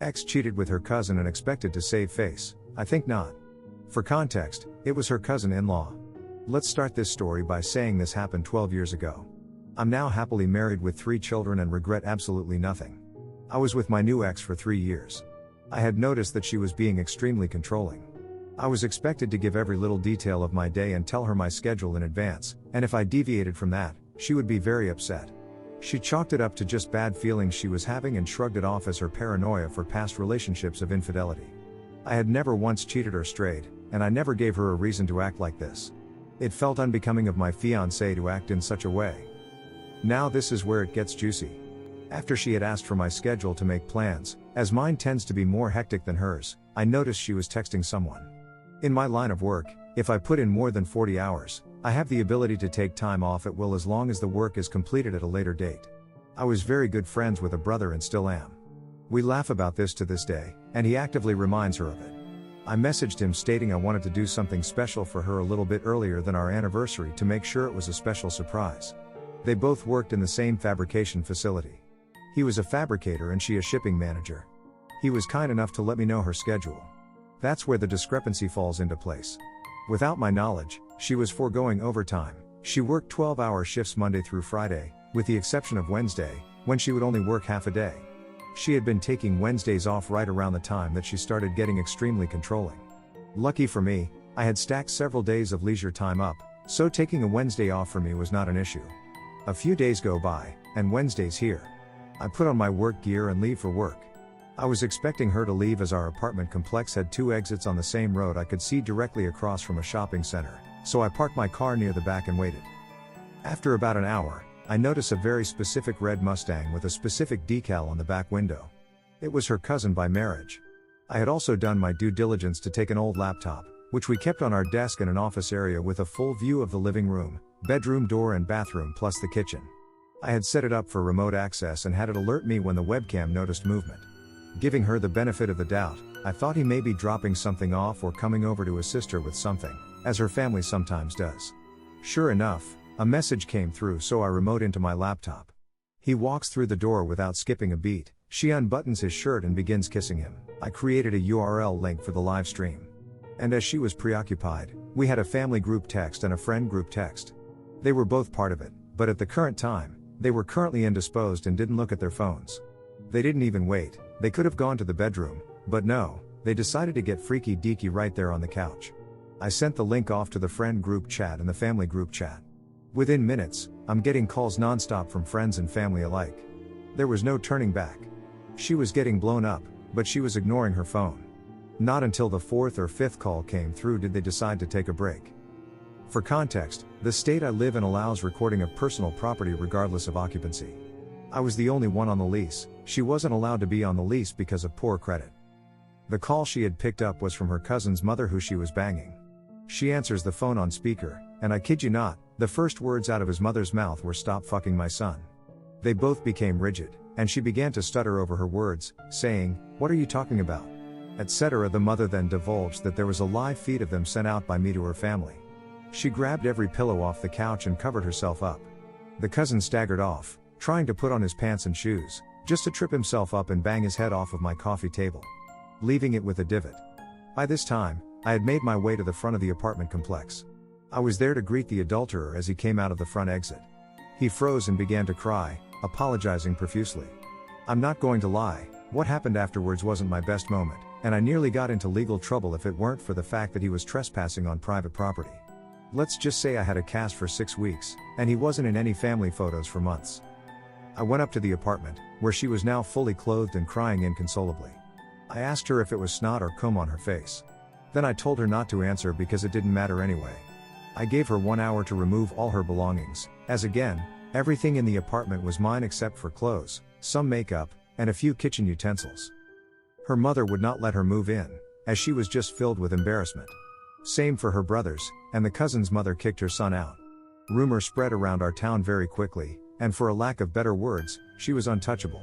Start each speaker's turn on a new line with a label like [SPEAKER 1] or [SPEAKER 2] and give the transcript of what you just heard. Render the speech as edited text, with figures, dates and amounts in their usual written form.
[SPEAKER 1] Ex cheated with her cousin and expected to save face? I think not. For context, it was her cousin-in-law. Let's start this story by saying this happened 12 years ago. I'm now happily married with 3 children and regret absolutely nothing. I was with my new ex for 3 years. I had noticed that she was being extremely controlling. I was expected to give every little detail of my day and tell her my schedule in advance, and if I deviated from that, she would be very upset. She chalked it up to just bad feelings she was having and shrugged it off as her paranoia for past relationships of infidelity. I had never once cheated or strayed, and I never gave her a reason to act like this. It felt unbecoming of my fiancé to act in such a way. Now this is where it gets juicy. After she had asked for my schedule to make plans, as mine tends to be more hectic than hers, I noticed she was texting someone. In my line of work, if I put in more than 40 hours, I have the ability to take time off at will as long as the work is completed at a later date. I was very good friends with a brother and still am. We laugh about this to this day, and he actively reminds her of it. I messaged him stating I wanted to do something special for her a little bit earlier than our anniversary to make sure it was a special surprise. They both worked in the same fabrication facility. He was a fabricator and she a shipping manager. He was kind enough to let me know her schedule. That's where the discrepancy falls into place. Without my knowledge, she was foregoing overtime. She worked 12-hour shifts Monday through Friday, with the exception of Wednesday, when she would only work half a day. She had been taking Wednesdays off right around the time that she started getting extremely controlling. Lucky for me, I had stacked several days of leisure time up, so taking a Wednesday off for me was not an issue. A few days go by, and Wednesday's here. I put on my work gear and leave for work. I was expecting her to leave as our apartment complex had 2 exits on the same road I could see directly across from a shopping center, so I parked my car near the back and waited. After about an hour, I noticed a very specific red Mustang with a specific decal on the back window. It was her cousin by marriage. I had also done my due diligence to take an old laptop, which we kept on our desk in an office area with a full view of the living room, bedroom door and bathroom plus the kitchen. I had set it up for remote access and had it alert me when the webcam noticed movement. Giving her the benefit of the doubt, I thought he may be dropping something off or coming over to assist her with something, as her family sometimes does. Sure enough, a message came through, so I remote into my laptop. He walks through the door without skipping a beat. She unbuttons his shirt and begins kissing him. I created a URL link for the live stream. And as she was preoccupied, we had a family group text and a friend group text. They were both part of it, but at the current time, they were currently indisposed and didn't look at their phones. They didn't even wait. They could have gone to the bedroom, but no, they decided to get freaky deaky right there on the couch. I sent the link off to the friend group chat and the family group chat. Within minutes, I'm getting calls nonstop from friends and family alike. There was no turning back. She was getting blown up, but she was ignoring her phone. Not until the 4th or 5th call came through did they decide to take a break. For context, the state I live in allows recording of personal property regardless of occupancy. I was the only one on the lease. She wasn't allowed to be on the lease because of poor credit. The call she had picked up was from her cousin's mother who she was banging. She answers the phone on speaker, and I kid you not, the first words out of his mother's mouth were "Stop fucking my son." They both became rigid, and she began to stutter over her words, saying, "What are you talking about?" etc. The mother then divulged that there was a live feed of them sent out by me to her family. She grabbed every pillow off the couch and covered herself up. The cousin staggered off, trying to put on his pants and shoes, just to trip himself up and bang his head off of my coffee table, leaving it with a divot. By this time, I had made my way to the front of the apartment complex. I was there to greet the adulterer as he came out of the front exit. He froze and began to cry, apologizing profusely. I'm not going to lie, what happened afterwards wasn't my best moment, and I nearly got into legal trouble if it weren't for the fact that he was trespassing on private property. Let's just say I had a cast for 6 weeks, and he wasn't in any family photos for months. I went up to the apartment, where she was now fully clothed and crying inconsolably. I asked her if it was snot or cum on her face. Then I told her not to answer because it didn't matter anyway. I gave her 1 hour to remove all her belongings, as again, everything in the apartment was mine except for clothes, some makeup, and a few kitchen utensils. Her mother would not let her move in, as she was just filled with embarrassment. Same for her brothers, and the cousin's mother kicked her son out. Rumor spread around our town very quickly, and for a lack of better words, she was untouchable.